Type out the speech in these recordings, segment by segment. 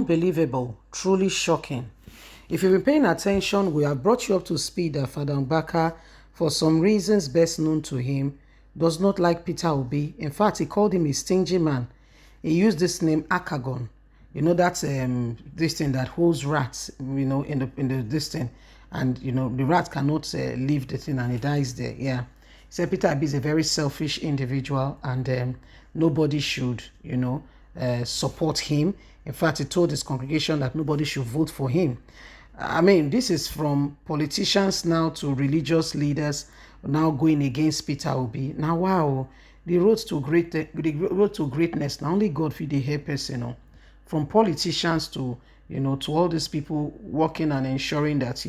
Unbelievable, truly shocking. If you've been paying attention, we have brought you up to speed that Father Mbaka, for some reasons best known to him, does not like Peter Obi. In fact, he called him a stingy man. He used this name Akagon. You know that's this thing that holds rats, in the this thing, and the rat cannot leave the thing and he dies there. Yeah, he said Peter Obi is a very selfish individual and nobody should support him. In fact, he told his congregation that nobody should vote for him. I mean, this is from politicians now to religious leaders now going against Peter Obi. Now, wow, the road to greatness. Now only God feed the help us, from politicians to to all these people working and ensuring that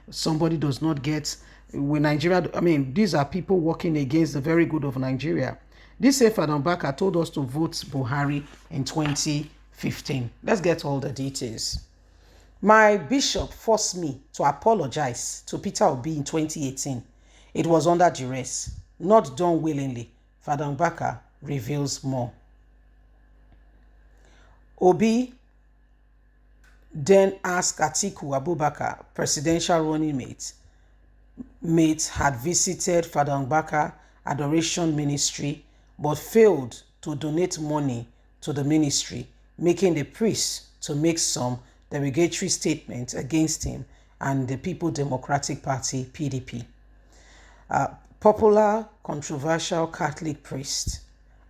somebody does not get with Nigeria. I mean, these are people working against the very good of Nigeria. This Father Mbaka told us to vote Buhari in 2015. Let's get all the details. My bishop forced me to apologize to Peter Obi in 2018. It was under duress, not done willingly. Father Mbaka reveals more. Obi then asked Atiku Abubakar, presidential running mate had visited Father Mbaka Adoration Ministry but failed to donate money to the ministry, making the priest to make some derogatory statements against him and the People Democratic Party, PDP. Popular, controversial Catholic priest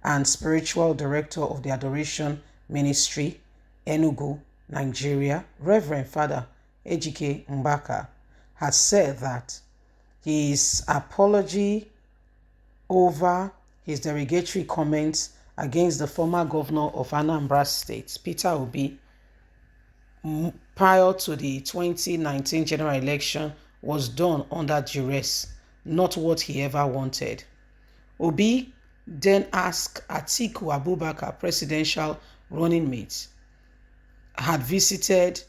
and spiritual director of the Adoration Ministry, Enugu, Nigeria, Reverend Father Ejike Mbaka, has said that his apology over his derogatory comments against the former governor of Anambra State, Peter Obi, prior to the 2019 general election was done under duress, not what he ever wanted. Obi then asked Atiku Abubakar, presidential running mate, had visited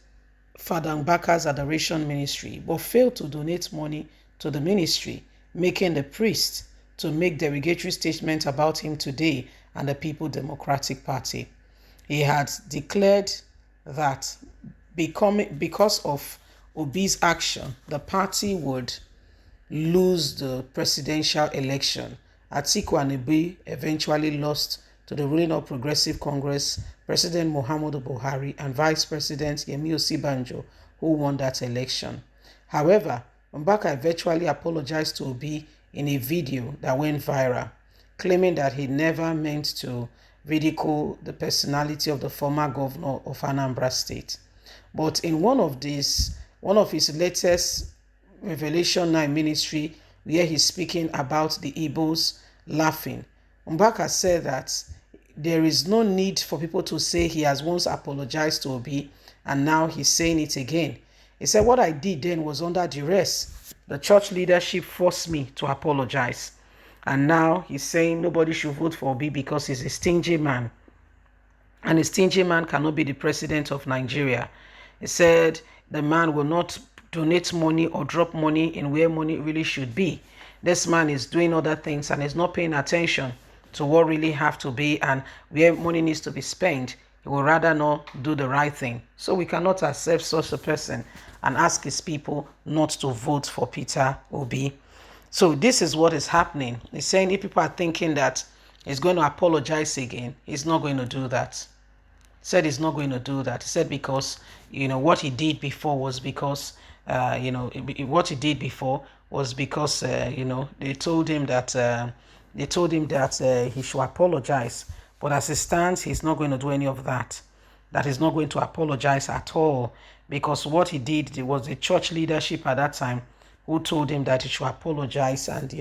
Father Mbaka's Adoration Ministry but failed to donate money to the ministry, making the priest to make derogatory statements about him today and the People Democratic Party. He had declared that because of Obi's action, the party would lose the presidential election. Atiku and Obi eventually lost to the ruling of Progressive Congress, President Muhammadu Buhari, and Vice President Yemi Osibanjo, who won that election. However, Mbaka eventually apologized to Obi in a video that went viral, claiming that he never meant to ridicule the personality of the former governor of Anambra State. But in one of his latest Revelation 9 ministry, where he's speaking about the Igbos laughing, Mbaka said that there is no need for people to say he has once apologized to Obi and now he's saying it again. He said, what I did then was under duress. The church leadership forced me to apologize. And now he's saying nobody should vote for Obi because he's a stingy man. And a stingy man cannot be the president of Nigeria. He said the man will not donate money or drop money in where money really should be. This man is doing other things and is not paying attention to what really have to be and where money needs to be spent. He will rather not do the right thing. So we cannot accept such a person and ask his people not to vote for Peter Obi. So this is what is happening. He's saying if people are thinking that he's going to apologize again, he's not going to do that. He said he's not going to do that. He said because, what he did before was because, what he did before was because, they told him that he should apologize. But as it stands, he's not going to do any of that. That he's not going to apologize at all, because what he did was the church leadership at that time who told him that he should apologize, and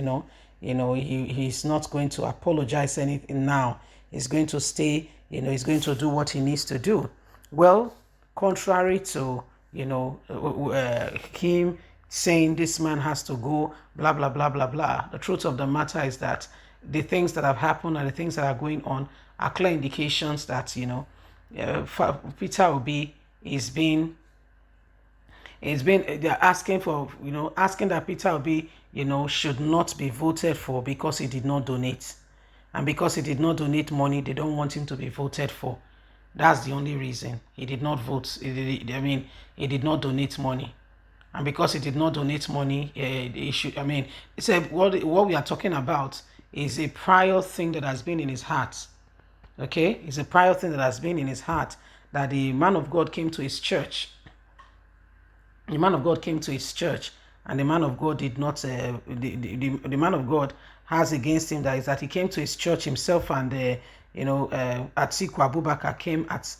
he's not going to apologize anything now. He's going to stay, he's going to do what he needs to do. Well, contrary to him saying this man has to go, blah blah blah blah blah, the truth of the matter is that the things that have happened and the things that are going on are clear indications that Peter Obi they're asking for asking that Peter Obi should not be voted for because he did not donate, and because he did not donate money, they don't want him to be voted for. That's the only reason he did not vote. He did not donate money. And because he did not donate money, he should. He said what we are talking about is a prior thing that has been in his heart. Okay, it's a prior thing that has been in his heart, that the man of God came to his church. The man of God came to his church, and the man of God did not. The man of God has against him that he came to his church himself, and Atiku Abubakar came as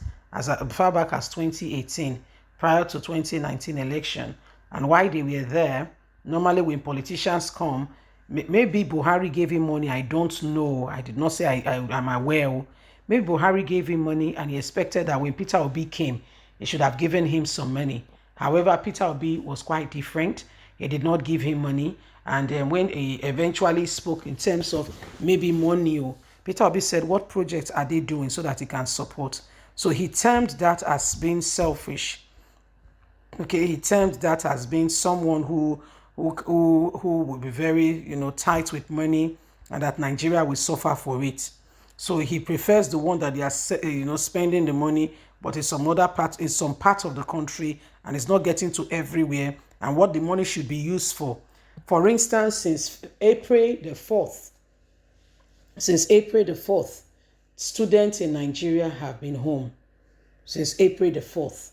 far back as 2018, prior to 2019 election. And while they were there, normally when politicians come, maybe Buhari gave him money. I don't know. I did not say I'm aware. Maybe Buhari gave him money, and he expected that when Peter Obi came, he should have given him some money. However, Peter Obi was quite different. He did not give him money. And when he eventually spoke in terms of maybe money, Peter Obi said, what projects are they doing so that he can support? So he termed that as being selfish. Okay, he termed that as being someone who will be very, tight with money, and that Nigeria will suffer for it. So he prefers the one that they are, spending the money, but in some part of the country, and it's not getting to everywhere, and what the money should be used for. For instance, since April the 4th, students in Nigeria have been home. Since April the 4th.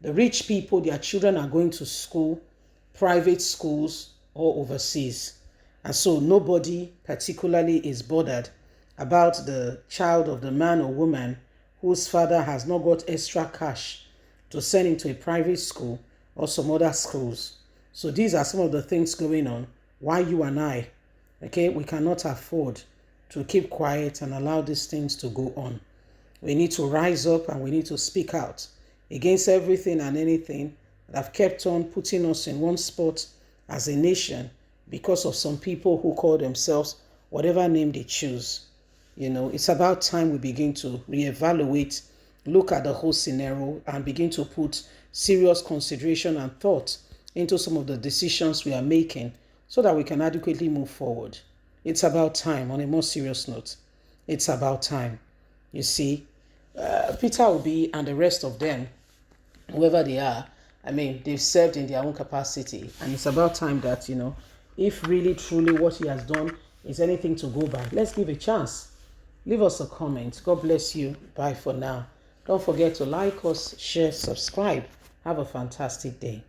The rich people, their children are going to school, private schools, or overseas. And so nobody particularly is bothered about the child of the man or woman whose father has not got extra cash to send him to a private school or some other schools. So these are some of the things going on. Why you and I, we cannot afford to keep quiet and allow these things to go on. We need to rise up, and we need to speak out against everything and anything that have kept on putting us in one spot as a nation because of some people who call themselves whatever name they choose. It's about time we begin to reevaluate, look at the whole scenario, and begin to put serious consideration and thought into some of the decisions we are making so that we can adequately move forward. It's about time. On a more serious note, it's about time. You see, Peter Obi and the rest of them, whoever they are, they've served in their own capacity. And it's about time that, if really, truly what he has done is anything to go by, let's give a chance. Leave us a comment. God bless you. Bye for now. Don't forget to like us, share, subscribe. Have a fantastic day.